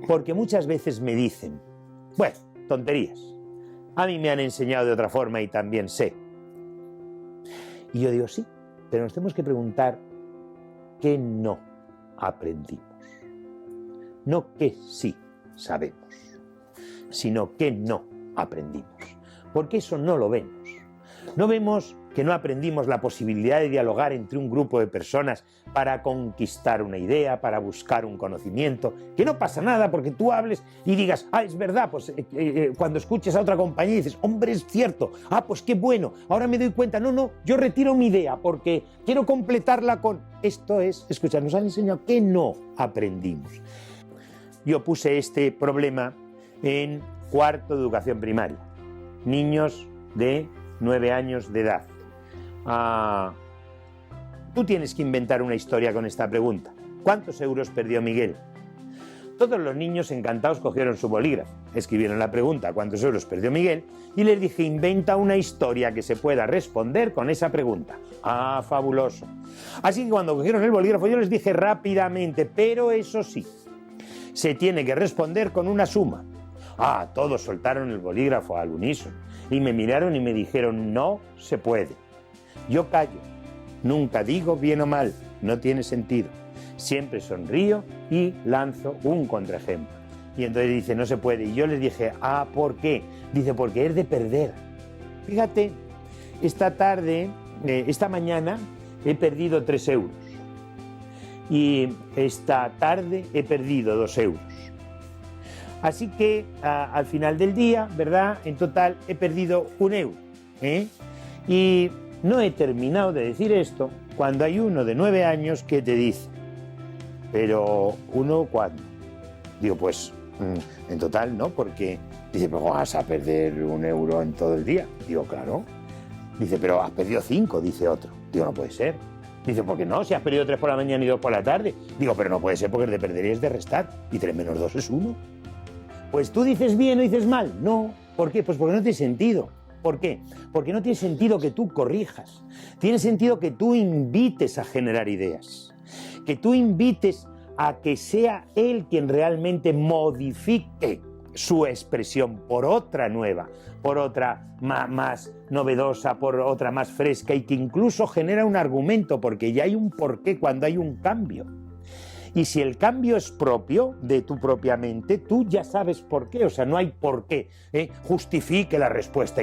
Porque muchas veces me dicen, bueno, tonterías, a mí me han enseñado de otra forma y también sé. Y yo digo, sí, pero nos tenemos que preguntar qué no aprendimos. No qué sí sabemos, sino qué no aprendimos. Porque eso no lo vemos. No vemos que no aprendimos la posibilidad de dialogar entre un grupo de personas para conquistar una idea, para buscar un conocimiento, que no pasa nada porque tú hables y digas, es verdad, pues cuando escuches a otra compañía y dices, hombre, es cierto, pues qué bueno, ahora me doy cuenta, no, yo retiro mi idea porque quiero completarla con... Esto es, escucha, nos han enseñado que no aprendimos. Yo puse este problema en cuarto de educación primaria, niños de 9 años de edad. Tú tienes que inventar una historia con esta pregunta. ¿Cuántos euros perdió Miguel? Todos los niños encantados cogieron su bolígrafo, escribieron la pregunta ¿cuántos euros perdió Miguel? Y les dije, inventa una historia que se pueda responder con esa pregunta. Fabuloso. Así que cuando cogieron el bolígrafo yo les dije rápidamente, pero eso sí, se tiene que responder con una suma. Todos soltaron el bolígrafo al unísono y me miraron y me dijeron, no se puede. Yo callo, nunca digo bien o mal, no tiene sentido. Siempre sonrío y lanzo un contraejemplo. Y entonces dice, no se puede. Y yo les dije, ¿por qué? Dice, porque es de perder. Fíjate, esta mañana he perdido 3 euros. Y esta tarde he perdido 2 euros. Así que al final del día, ¿verdad? En total he perdido 1 euro. Y no he terminado de decir esto cuando hay uno de 9 años que te dice, ¿pero uno cuándo? Digo, pues en total no, porque dice, pero vas a perder 1 euro en todo el día. Digo, claro. Dice, pero has perdido 5, dice otro. Digo, no puede ser. Dice, ¿por qué no? Si has perdido 3 por la mañana y 2 por la tarde. Digo, pero no puede ser porque el de perder es de restar. Y 3 menos 2 es 1. Pues tú dices bien o dices mal. No. ¿Por qué? Pues porque no tiene sentido. ¿Por qué? Porque no tiene sentido que tú corrijas. Tiene sentido que tú invites a generar ideas. Que tú invites a que sea él quien realmente modifique su expresión por otra nueva, por otra más novedosa, por otra más fresca y que incluso genera un argumento, porque ya hay un porqué cuando hay un cambio. Y si el cambio es propio de tu propia mente, tú ya sabes por qué, o sea, no hay por qué justifique la respuesta.